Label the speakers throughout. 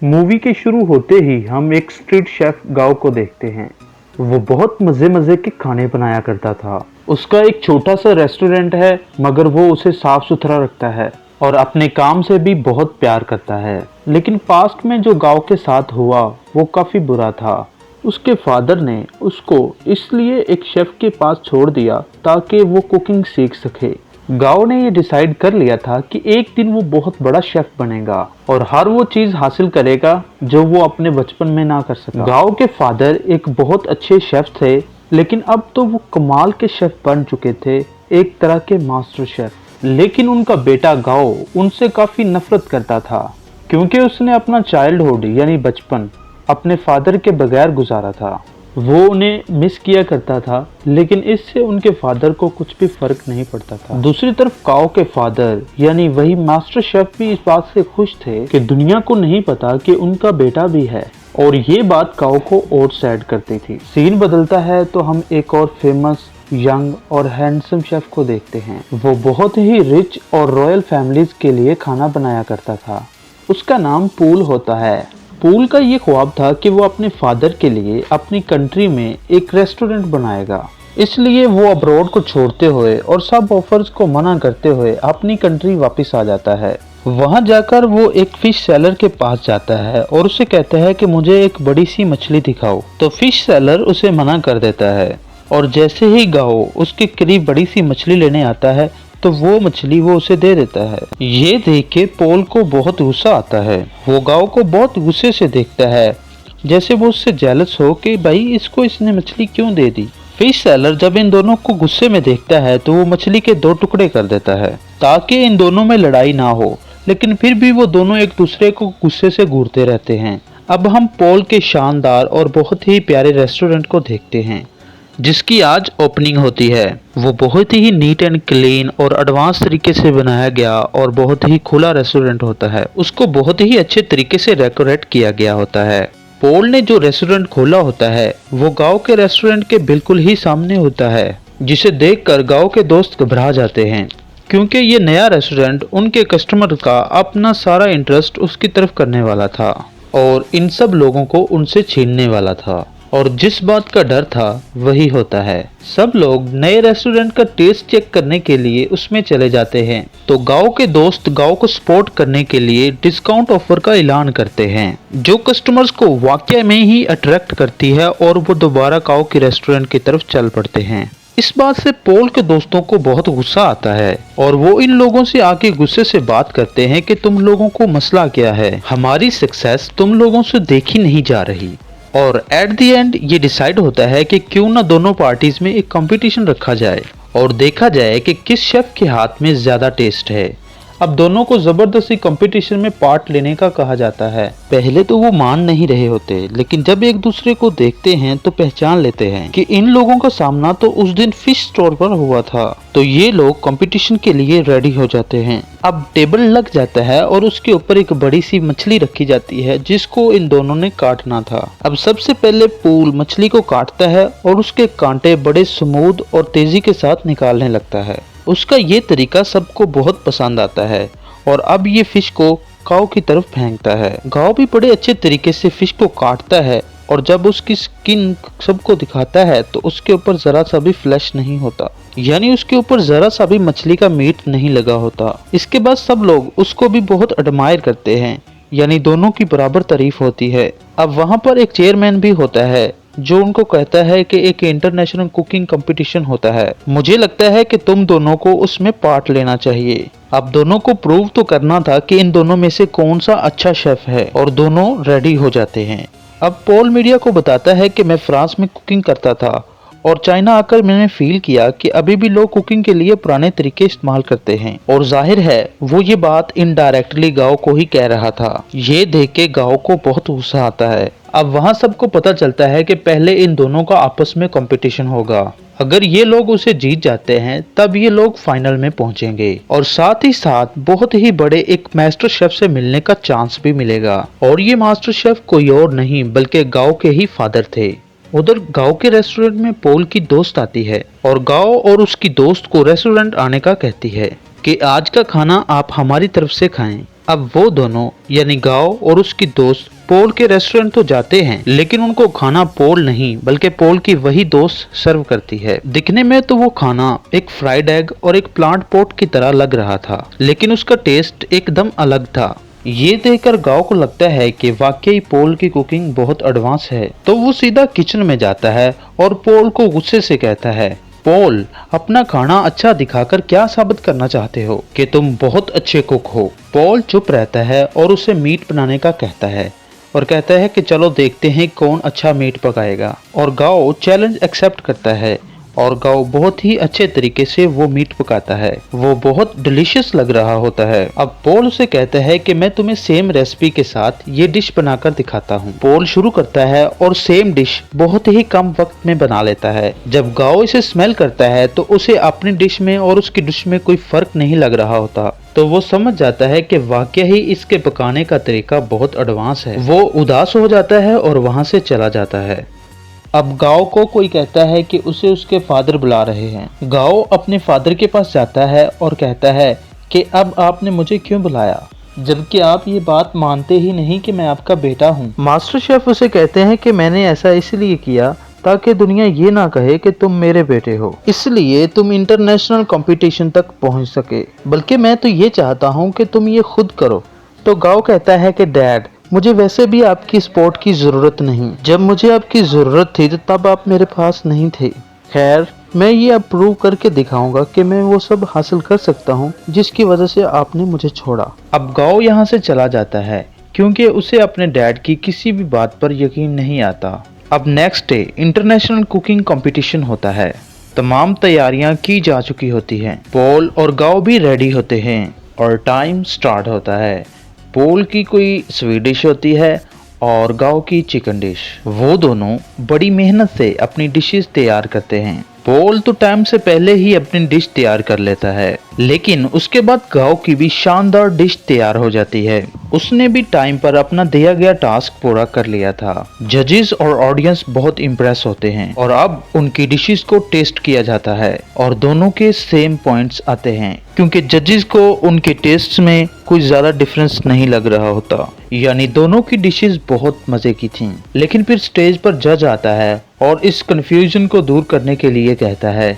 Speaker 1: Movie के शुरू होते ही हम एक स्ट्रीट शेफ गाओ को देखते हैं। वो बहुत मजे मजे के खाने बनाया करता था। उसका एक छोटा सा रेस्टोरेंट है, मगर वो उसे साफ सुथरा रखता है और अपने काम से भी बहुत प्यार करता है। लेकिन पास्ट में जो गाओ के साथ हुआ वो काफी बुरा था। उसके फादर ने उसको इसलिए एक शेफ के पास छोड़ दिया ताकि वो कुकिंग सीख सके। गाओ ने ये डिसाइड कर लिया था कि एक दिन वो बहुत बड़ा शेफ बनेगा और हर वो चीज हासिल करेगा जो वो अपने बचपन में ना कर सका। गाओ के फादर एक बहुत अच्छे शेफ थे, लेकिन अब तो वो कमाल के शेफ बन चुके थे, एक तरह के मास्टर शेफ। लेकिन उनका बेटा गाओ उनसे काफी नफरत करता था, क्योंकि उसने अपना चाइल्डहुड यानी बचपन अपने फादर के बगैर गुजारा था। वो उन्हें मिस किया करता था, लेकिन इससे उनके फादर को कुछ भी फर्क नहीं पड़ता था। दूसरी तरफ गाओ के फादर यानी वही मास्टर शेफ भी इस बात से खुश थे कि दुनिया को नहीं पता कि उनका बेटा भी है, और ये बात गाओ को और सैड करती थी। सीन बदलता है तो हम एक और फेमस यंग और हैंडसम शेफ को देखते हैं। वो बहुत ही रिच और रॉयल फैमिलीज के लिए खाना बनाया करता था। उसका नाम पूल होता है। पूल का ये ख्वाब था कि वो अपने फादर के लिए अपनी कंट्री में एक रेस्टोरेंट बनाएगा। इसलिए वो अब्रॉड को छोड़ते हुए और सब ऑफर्स को मना करते हुए अपनी कंट्री वापस आ जाता है। वहां जाकर वो एक फिश सेलर के पास जाता है और उसे कहता है कि मुझे एक बड़ी सी मछली दिखाओ। तो फिश सेलर उसे मना कर देता है, और जैसे ही गाओ उसके करीब बड़ी सी मछली लेने आता है तो वो मछली वो उसे दे देता है। ये देख के पॉल को बहुत गुस्सा आता है। वो गाओ को बहुत गुस्से से देखता है, जैसे वो उससे जेलस हो कि भाई इसको इसने मछली क्यों दे दी। फिश सेलर जब इन दोनों को गुस्से में देखता है तो वो मछली के 2 टुकड़े कर देता है ताकि इन दोनों में लड़ाई ना हो, लेकिन फिर भी वो दोनों एक दूसरे को गुस्से से घूरते रहते हैं। अब हम पॉल के शानदार और बहुत ही प्यारे रेस्टोरेंट को देखते हैं जिसकी आज ओपनिंग होती है। वो बहुत ही नीट एंड क्लीन और एडवांस तरीके से बनाया गया और बहुत ही खुला रेस्टोरेंट होता है। उसको बहुत ही अच्छे तरीके से डेकोरेट किया गया होता है। पॉल ने जो रेस्टोरेंट खोला होता है वो गांव के रेस्टोरेंट के बिल्कुल ही सामने होता है, जिसे देखकर गांव के दोस्त घबरा जाते हैं, क्योंकि ये नया रेस्टोरेंट उनके कस्टमर का अपना सारा इंटरेस्ट उसकी तरफ करने वाला था और इन सब लोगों को उनसे छीनने वाला था। और जिस बात का डर था वही होता है। सब लोग नए रेस्टोरेंट का टेस्ट चेक करने के लिए उसमें चले जाते हैं। तो गांव के दोस्त गांव को सपोर्ट करने के लिए डिस्काउंट ऑफर का ऐलान करते हैं, जो कस्टमर्स को वाकई में ही अट्रैक्ट करती है और वो दोबारा गांव के रेस्टोरेंट की तरफ चल पड़ते हैं। इस बात से पॉल के दोस्तों को बहुत गुस्सा आता है और वो इन लोगों से आके गुस्से से बात करते हैं कि तुम लोगों को मसला क्या है, हमारी सक्सेस तुम लोगों से देखी नहीं जा रही। और एट द एंड ये डिसाइड होता है कि क्यों ना दोनों पार्टीज में एक कंपटीशन रखा जाए और देखा जाए कि किस शेफ के हाथ में ज्यादा टेस्ट है। अब दोनों को जबरदस्ती कंपटीशन में पार्ट लेने का कहा जाता है। पहले तो वो मान नहीं रहे होते, लेकिन जब एक दूसरे को देखते हैं तो पहचान लेते हैं कि इन लोगों का सामना तो उस दिन फिश स्टोर पर हुआ था। तो ये लोग कंपटीशन के लिए रेडी हो जाते हैं। अब टेबल लग जाता है और उसके ऊपर एक बड़ी सी मछली रखी जाती है जिसको इन दोनों ने काटना था। अब सबसे पहले पूल मछली को काटता है और उसके कांटे बड़े स्मूथ और तेजी के साथ निकालने लगता है। उसका ये तरीका सबको बहुत पसंद आता है और अब ये फिश को गाओ की तरफ फेंकता है। गाओ भी बड़े अच्छे तरीके से फिश को काटता है और जब उसकी स्किन सबको दिखाता है तो उसके ऊपर जरा सा भी फ्लैश नहीं होता, यानी उसके ऊपर जरा सा भी मछली का मीट नहीं लगा होता। इसके बाद सब लोग उसको भी बहुत एडमायर करते हैं, यानी दोनों की बराबर तारीफ होती है। अब वहाँ पर एक चेयरमैन भी होता है जो उनको कहता है कि एक इंटरनेशनल कुकिंग कंपटीशन होता है, मुझे लगता है कि तुम दोनों को उसमें पार्ट लेना चाहिए। अब दोनों को प्रूव तो करना था कि इन दोनों में से कौन सा अच्छा शेफ है और दोनों रेडी हो जाते हैं। अब पॉल मीडिया को बताता है कि मैं फ्रांस में कुकिंग करता था और चाइना आकर मैंने फील किया कि अभी भी लोग कुकिंग के लिए पुराने तरीके इस्तेमाल करते हैं, और जाहिर है वो ये बात इनडायरेक्टली गाओ को ही कह रहा था। ये देख के गाओ को बहुत गुस्सा आता है। अब वहाँ सबको पता चलता है कि पहले इन दोनों का आपस में कंपटीशन होगा। अगर ये लोग उसे जीत जाते हैं तब ये लोग फाइनल में पहुंचेंगे और साथ ही साथ बहुत ही बड़े एक मास्टर शेफ से मिलने का चांस भी मिलेगा। और ये मास्टर शेफ कोई और नहीं बल्कि गाओ के ही फादर थे। उधर गांव के रेस्टोरेंट में पॉल की दोस्त आती है और गांव और उसकी दोस्त को रेस्टोरेंट आने का कहती है कि आज का खाना आप हमारी तरफ से खाएं। अब वो दोनों यानी गाओ और उसकी दोस्त पोल के रेस्टोरेंट तो जाते हैं, लेकिन उनको खाना पोल नहीं बल्कि पोल की वही दोस्त सर्व करती है। दिखने में तो वो खाना एक फ्राइड एग और एक प्लांट पोट की तरह लग रहा था, लेकिन उसका टेस्ट एकदम अलग था। ये देखकर गांव को लगता है कि वाकई पोल की कुकिंग बहुत एडवांस है, तो वो सीधा किचन में जाता है और पोल को गुस्से से कहता है, पोल, अपना खाना अच्छा दिखाकर क्या साबित करना चाहते हो कि तुम बहुत अच्छे कुक हो। पोल चुप रहता है और उसे मीट बनाने का कहता है और कहता है कि चलो देखते हैं कौन अच्छा मीट पकाएगा। और गाओ चैलेंज एक्सेप्ट करता है और गाओ बहुत ही अच्छे तरीके से वो मीट पकाता है। वो बहुत डिलीशियस लग रहा होता है। अब पोल उसे कहता है कि मैं तुम्हें सेम रेसिपी के साथ ये डिश बनाकर दिखाता हूँ। पोल शुरू करता है और सेम डिश बहुत ही कम वक्त में बना लेता है। जब गाओ इसे स्मेल करता है तो उसे अपनी डिश में और उसकी डिश में कोई फर्क नहीं लग रहा होता, तो वो समझ जाता है कि वाकई ही इसके पकाने का तरीका बहुत एडवांस है। वो उदास हो जाता है और वहाँ से चला जाता है। अब गाओ को कोई कहता है कि उसे उसके फादर बुला रहे हैं। गाओ अपने फादर के पास जाता है और कहता है कि अब आपने मुझे क्यों बुलाया, जबकि आप ये बात मानते ही नहीं कि मैं आपका बेटा हूँ। मास्टर शेफ उसे कहते हैं कि मैंने ऐसा इसलिए किया ताकि दुनिया ये ना कहे कि तुम मेरे बेटे हो, इसलिए तुम इंटरनेशनल कंपटीशन तक पहुँच सके, बल्कि मैं तो ये चाहता हूँ कि तुम ये खुद करो। तो गाओ कहता है कि डैड, मुझे वैसे भी आपकी सपोर्ट की ज़रूरत नहीं। जब मुझे आपकी ज़रूरत थी तो तब आप मेरे पास नहीं थे। खैर, मैं ये अब प्रूव करके दिखाऊंगा कि मैं वो सब हासिल कर सकता हूँ जिसकी वजह से आपने मुझे छोड़ा। अब गाओ यहाँ से चला जाता है क्योंकि उसे अपने डैड की किसी भी बात पर यकीन नहीं आता। अब next day international cooking competition होता है। तमाम तैयारियां की जा चुकी होती हैं। पोल और गाओ भी रेडी होते हैं और टाइम स्टार्ट होता है। पोल की कोई स्वीट डिश होती है और गाओ की चिकन डिश। वो दोनों बड़ी मेहनत से अपनी डिशेस तैयार करते हैं। पोल तो टाइम से पहले ही अपनी डिश तैयार कर लेता है, लेकिन उसके बाद गाओ की भी शानदार डिश तैयार हो जाती है। उसने भी टाइम पर अपना दिया गया टास्क पूरा कर लिया था। जजेस और ऑडियंस बहुत इम्प्रेस होते हैं और अब उनकी डिशेस को टेस्ट किया जाता है और दोनों के सेम पॉइंट्स आते हैं क्योंकि जजेस को उनके टेस्ट में कोई ज्यादा डिफरेंस नहीं लग रहा होता, यानी दोनों की डिशेस बहुत मजे की थीं। लेकिन फिर स्टेज पर जज आता है और इस कंफ्यूजन को दूर करने के लिए कहता है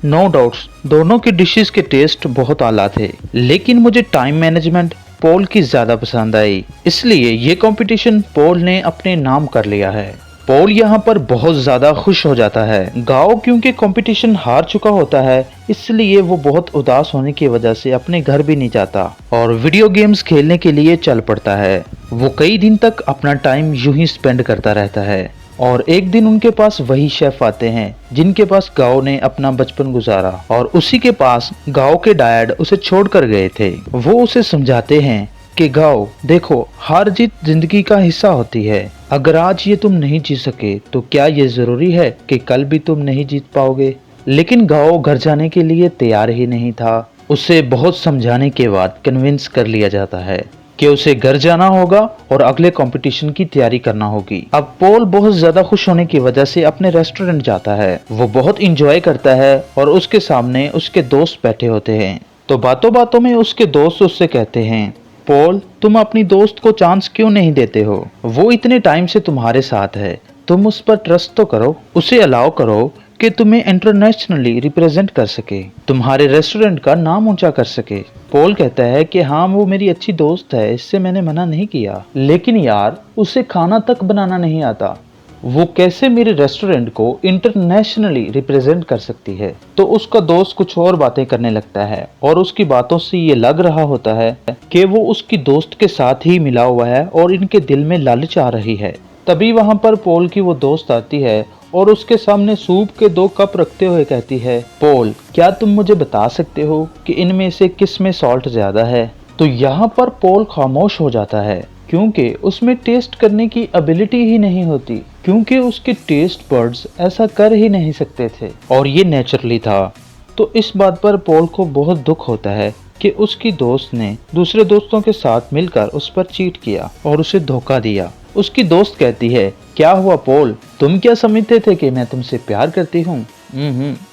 Speaker 1: नो डाउट्स, दोनों की डिशेस के टेस्ट बहुत आला थे, लेकिन मुझे टाइम मैनेजमेंट पोल की ज्यादा पसंद आई, इसलिए ये कंपटीशन पोल ने अपने नाम कर लिया है। पोल यहाँ पर बहुत ज्यादा खुश हो जाता है। गाओ क्योंकि कंपटीशन हार चुका होता है, इसलिए वो बहुत उदास होने की वजह से अपने घर भी नहीं जाता और वीडियो गेम्स खेलने के लिए चल पड़ता है। वो कई दिन तक अपना टाइम यूं ही स्पेंड करता रहता है और एक दिन उनके पास वही शेफ आते हैं जिनके पास गाओ ने अपना बचपन गुजारा और उसी के पास गाओ के डैड उसे छोड़कर गए थे। वो उसे समझाते हैं कि गाओ देखो, हार जीत जिंदगी का हिस्सा होती है। अगर आज ये तुम नहीं जीत सके तो क्या ये जरूरी है कि कल भी तुम नहीं जीत पाओगे। लेकिन गाओ घर जाने के लिए तैयार ही नहीं था। उसे बहुत समझाने के बाद कन्विंस कर लिया जाता है कि उसे घर जाना होगा और अगले कंपटीशन की तैयारी करना होगी। अब पोल बहुत ज्यादा खुश होने की वजह से अपने रेस्टोरेंट जाता है। वो बहुत इंजॉय करता है और उसके सामने उसके दोस्त बैठे होते हैं। तो बातों बातों में उसके दोस्त उससे कहते हैं, पोल, तुम अपनी दोस्त को चांस क्यों नहीं देते हो? वो इतने टाइम से तुम्हारे साथ है, तुम उस पर ट्रस्ट तो करो, उसे अलाउ करो कि तुम्हें इंटरनेशनली रिप्रेजेंट कर सके, तुम्हारे रेस्टोरेंट का नाम ऊंचा कर सके। पोल कहता है कि हाँ, वो मेरी अच्छी दोस्त है, इससे मैंने मना नहीं किया, लेकिन यार उसे खाना तक बनाना नहीं आता, वो कैसे मेरे रेस्टोरेंट को इंटरनेशनली रिप्रेजेंट कर सकती है। तो उसका दोस्त कुछ और बातें करने लगता है और उसकी बातों से ये लग रहा होता है कि वो उसकी दोस्त के साथ ही मिला हुआ है और इनके दिल में लालच आ रही है। तभी वहां पर पोल की वो दोस्त आती है और उसके सामने सूप के 2 कप रखते हुए कहती है, पोल, क्या तुम मुझे बता सकते हो कि इनमें से किस में सॉल्ट ज्यादा है? तो यहाँ पर पोल खामोश हो जाता है क्योंकि उसमें टेस्ट करने की एबिलिटी ही नहीं होती, क्योंकि उसके टेस्ट बर्ड्स ऐसा कर ही नहीं सकते थे और ये नेचुरली था। तो इस बात पर पोल को बहुत दुख होता है कि उसकी दोस्त ने दूसरे दोस्तों के साथ मिलकर उस पर चीट किया और उसे धोखा दिया। उसकी दोस्त कहती है, क्या हुआ पोल, तुम क्या समझते थे कि मैं तुमसे प्यार करती हूँ?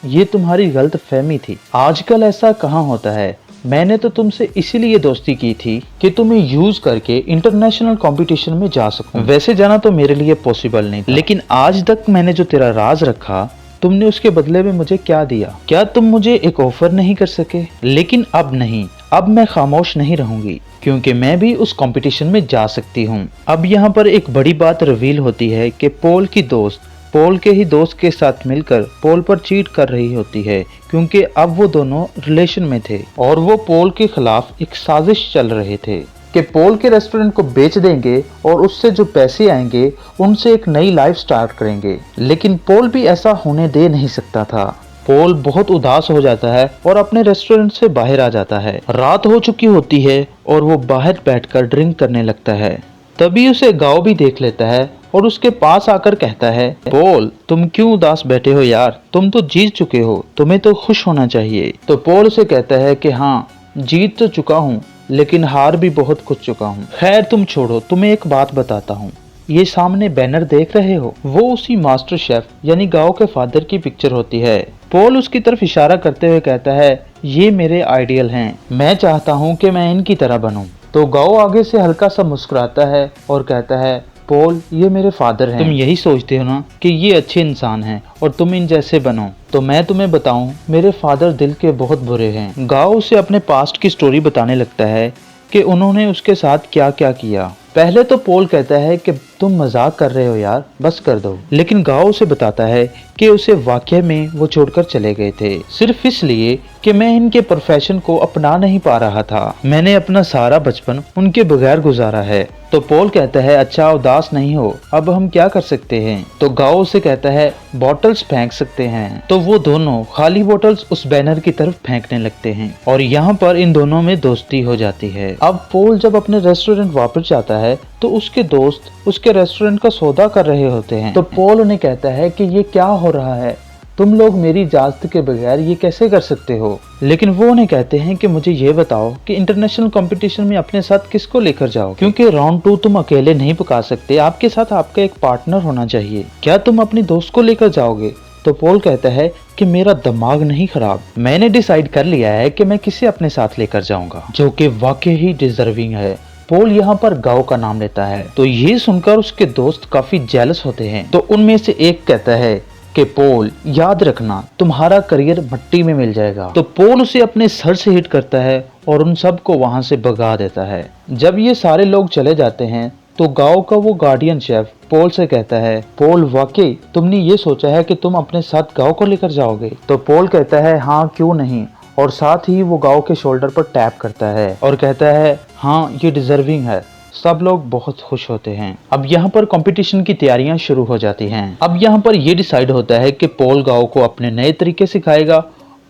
Speaker 1: ये तुम्हारी गलत फहमी थी। आजकल ऐसा कहाँ होता है।
Speaker 2: मैंने तो तुमसे इसीलिए दोस्ती की थी कि तुम्हें यूज करके इंटरनेशनल कंपटीशन में जा सकूं। वैसे जाना तो मेरे लिए पॉसिबल नहीं था, लेकिन आज तक मैंने जो तेरा राज रखा, तुमने उसके बदले में मुझे क्या दिया? क्या तुम मुझे एक ऑफर नहीं कर सके? लेकिन अब नहीं, अब मैं खामोश नहीं रहूंगी, क्योंकि मैं भी उस कंपटीशन में जा सकती हूँ। अब यहाँ पर एक बड़ी बात रिवील होती है कि पॉल की दोस्त पॉल के ही दोस्त के साथ मिलकर पॉल पर चीट कर रही होती है, क्योंकि अब वो दोनों रिलेशन में थे और वो पॉल के खिलाफ एक साजिश चल रहे थे कि पॉल के रेस्टोरेंट को बेच देंगे और उससे जो पैसे आएंगे उनसे एक नई लाइफ स्टार्ट करेंगे। लेकिन पॉल भी ऐसा होने दे नहीं सकता था। पॉल बहुत उदास हो जाता है और अपने रेस्टोरेंट से बाहर आ जाता है। रात हो चुकी होती है और वो बाहर बैठकर ड्रिंक करने लगता है। तभी उसे गांव भी देख लेता है और उसके पास आकर कहता है, पॉल तुम क्यों उदास बैठे हो यार, तुम तो जीत चुके हो, तुम्हें तो खुश होना चाहिए। तो पॉल उसे कहता है कि हाँ, जीत तो चुका हूँ, लेकिन हार भी बहुत कुछ चुका हूँ। खैर तुम छोड़ो, तुम्हें एक बात बताता हूँ। ये सामने बैनर देख रहे हो, वो उसी मास्टर शेफ यानी गांव के फादर की पिक्चर होती है। पॉल उसकी तरफ इशारा करते हुए कहता है, ये मेरे आइडियल हैं, मैं चाहता हूँ कि मैं इनकी तरह बनूं। तो गांव आगे से हल्का सा मुस्कुराता है और कहता है, पॉल ये मेरे फादर हैं, तुम यही सोचते हो ना कि ये अच्छे इंसान हैं और तुम इन जैसे बनो, तो मैं तुम्हें बताऊं, मेरे फादर दिल के बहुत बुरे हैं। गांव उसे अपने पास्ट की स्टोरी बताने लगता है कि उन्होंने उसके साथ क्या क्या किया। पहले तो पॉल कहता है कि तुम मजाक कर रहे हो यार, बस कर दो। लेकिन गांव उसे बताता है कि उसे वाकई में वो छोड़कर चले गए थे, सिर्फ इसलिए कि मैं इनके प्रोफेशन को अपना नहीं पा रहा था। मैंने अपना सारा बचपन उनके बगैर गुजारा है। तो पॉल कहता है, अच्छा उदास नहीं हो, अब हम क्या कर सकते हैं? तो गांव उसे कहता है, बॉटल्स फेंक सकते हैं। तो वो दोनों खाली बॉटल्स उस बैनर की तरफ फेंकने लगते हैं और यहाँ पर इन दोनों में दोस्ती हो जाती है। अब पॉल जब अपने रेस्टोरेंट वापस जाता है तो उसके दोस्त उसके रेस्टोरेंट का सौदा कर रहे होते हैं। तो पॉल उन्हें कहता है कि ये क्या हो रहा है, तुम लोग मेरी इजाजत के बगैर ये कैसे कर सकते हो? लेकिन वो उन्हें कहते हैं कि मुझे ये बताओ कि इंटरनेशनल कंपटीशन में अपने साथ किसको लेकर जाओ, क्योंकि राउंड 2 तुम अकेले नहीं पका सकते, आपके साथ आपका एक पार्टनर होना चाहिए। क्या तुम अपनी दोस्त को लेकर जाओगे? तो पॉल कहता है कि मेरा दिमाग नहीं खराब, मैंने डिसाइड कर लिया है कि मैं किसे अपने साथ लेकर जाऊंगा जो कि वाकई ही डिजर्विंग है। पॉल यहाँ पर गांव का नाम लेता है। तो ये सुनकर उसके दोस्त काफी जेलस होते हैं। तो उनमें से एक कहता है कि पॉल याद रखना, तुम्हारा करियर मिट्टी में मिल जाएगा। तो पॉल उसे अपने सर से हिट करता है और उन सबको वहां से भगा देता है। जब ये सारे लोग चले जाते हैं तो गांव का वो गार्डियन शेफ पॉल से कहता है, पॉल वाकई तुमने ये सोचा है कि तुम अपने साथ गांव को लेकर जाओगे? तो पॉल कहता है, हाँ क्यों नहीं, और साथ ही वो गांव के शोल्डर पर टैप करता है और कहता है, हाँ ये डिजर्विंग है। सब लोग बहुत खुश होते हैं। अब यहाँ पर कंपटीशन की तैयारियां शुरू हो जाती हैं। अब यहाँ पर ये डिसाइड होता है कि पॉल गांव को अपने नए तरीके सिखाएगा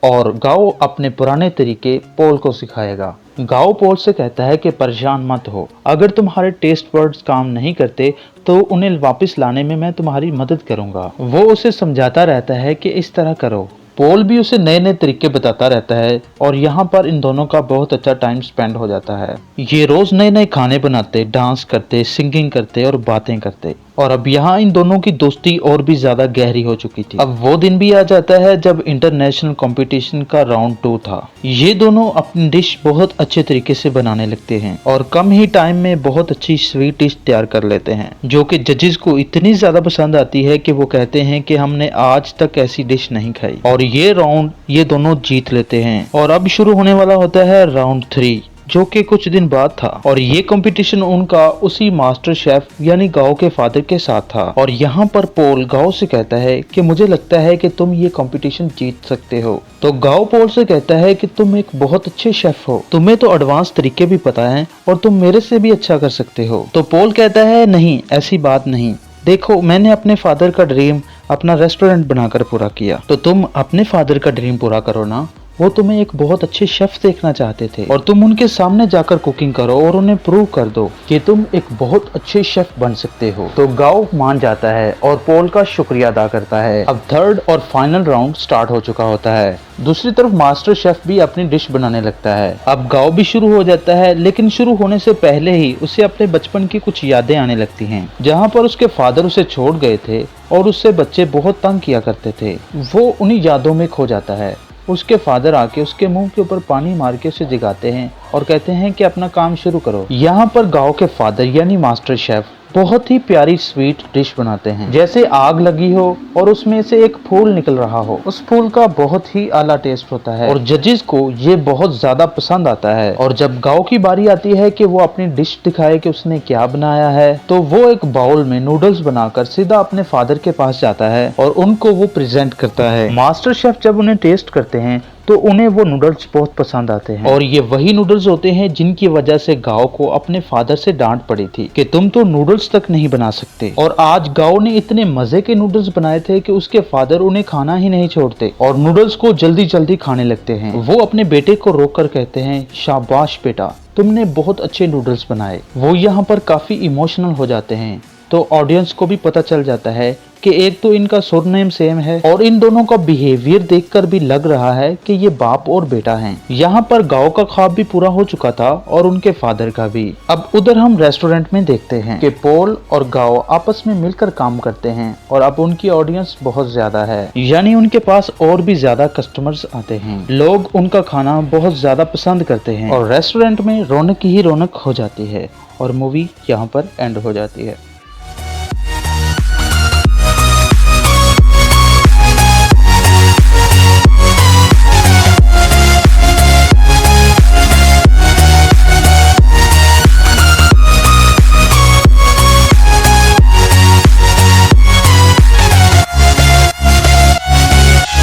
Speaker 2: और गांव अपने पुराने तरीके पॉल को सिखाएगा। गांव पॉल से कहता है कि परेशान मत हो, अगर तुम्हारे टेस्ट बर्ड्स काम नहीं करते तो उन्हें वापस लाने में मैं तुम्हारी मदद करूंगा। वो उसे समझाता रहता है कि इस तरह करो। पॉल भी उसे नए नए तरीके बताता रहता है और यहाँ पर इन दोनों का बहुत अच्छा टाइम स्पेंड हो जाता है। ये रोज नए नए खाने बनाते, डांस करते, सिंगिंग करते और बातें करते। और अब यहाँ इन दोनों की दोस्ती और भी ज्यादा गहरी हो चुकी थी। अब वो दिन भी आ जाता है जब इंटरनेशनल कंपटीशन का राउंड 2 था। ये दोनों अपनी डिश बहुत अच्छे तरीके से बनाने लगते हैं और कम ही टाइम में बहुत अच्छी स्वीट डिश तैयार कर लेते हैं, जो कि जजेस को इतनी ज्यादा पसंद आती है कि वो कहते हैं कि हमने आज तक ऐसी डिश नहीं खाई। और ये राउंड ये दोनों जीत लेते हैं और अब शुरू होने वाला होता है राउंड 3, जो कि कुछ दिन बाद था। और ये कंपटीशन उनका उसी मास्टर शेफ यानी गांव के फादर के साथ था। और यहाँ पर पॉल गांव से कहता है कि मुझे लगता है कि तुम ये कंपटीशन जीत सकते हो। तो गांव पॉल से कहता है कि तुम एक बहुत अच्छे शेफ हो, तुम्हें तो एडवांस तरीके भी पता है और तुम मेरे से भी अच्छा कर सकते हो। तो पॉल कहता है, नहीं ऐसी बात नहीं, देखो मैंने अपने फादर का ड्रीम अपना रेस्टोरेंट बनाकर पूरा किया, तो तुम अपने फादर का ड्रीम पूरा करो ना। वो तुम्हें एक बहुत अच्छे शेफ देखना चाहते थे और तुम उनके सामने जाकर कुकिंग करो और उन्हें प्रूव कर दो कि तुम एक बहुत अच्छे शेफ बन सकते हो। तो गांव मान जाता है और पॉल का शुक्रिया अदा करता है। अब थर्ड और फाइनल राउंड स्टार्ट हो चुका होता है। दूसरी तरफ मास्टर शेफ भी अपनी डिश बनाने लगता है। अब गांव भी शुरू हो जाता है, लेकिन शुरू होने से पहले ही उसे अपने बचपन की कुछ यादें आने लगती हैं, जहाँ पर उसके फादर उसे छोड़ गए थे और उससे बच्चे बहुत तंग किया करते थे। वो उन्हीं यादों में खो जाता है। उसके फादर आके उसके मुंह के ऊपर पानी मार के उसे जगाते हैं और कहते हैं कि अपना काम शुरू करो। यहाँ पर गांव के फादर यानी मास्टर शेफ बहुत ही प्यारी स्वीट डिश बनाते हैं, जैसे आग लगी हो और उसमें से एक फूल निकल रहा हो। उस फूल का बहुत ही आला टेस्ट होता है और जजेस को ये बहुत ज्यादा पसंद आता है। और जब गांव की बारी आती है कि वो अपनी डिश दिखाए कि उसने क्या बनाया है, तो वो एक बाउल में नूडल्स बनाकर सीधा अपने फादर के पास जाता है और उनको वो प्रेजेंट करता है। मास्टर शेफ जब उन्हें टेस्ट करते हैं तो उन्हें वो नूडल्स बहुत पसंद आते हैं और ये वही नूडल्स होते हैं जिनकी वजह से गांव को अपने फादर से डांट पड़ी थी कि तुम तो नूडल्स तक नहीं बना सकते। और आज गांव ने इतने मजे के नूडल्स बनाए थे कि उसके फादर उन्हें खाना ही नहीं छोड़ते और नूडल्स को जल्दी जल्दी खाने लगते हैं। वो अपने बेटे को रोककर कहते हैं, शाबाश बेटा, तुमने बहुत अच्छे नूडल्स बनाए। वो यहाँ पर काफी इमोशनल हो जाते हैं। तो ऑडियंस को भी पता चल जाता है कि एक तो इनका सरनेम सेम है और इन दोनों का बिहेवियर देखकर भी लग रहा है कि ये बाप और बेटा हैं। यहाँ पर गांव का ख्वाब भी पूरा हो चुका था और उनके फादर का भी। अब उधर हम रेस्टोरेंट में देखते हैं कि पॉल और गांव आपस में मिलकर काम करते हैं और अब उनकी ऑडियंस बहुत ज्यादा है, यानी उनके पास और भी ज्यादा कस्टमर्स आते हैं। लोग उनका खाना बहुत ज्यादा पसंद करते हैं और रेस्टोरेंट में रौनक ही रौनक हो जाती है और मूवी यहाँ पर एंड हो जाती है।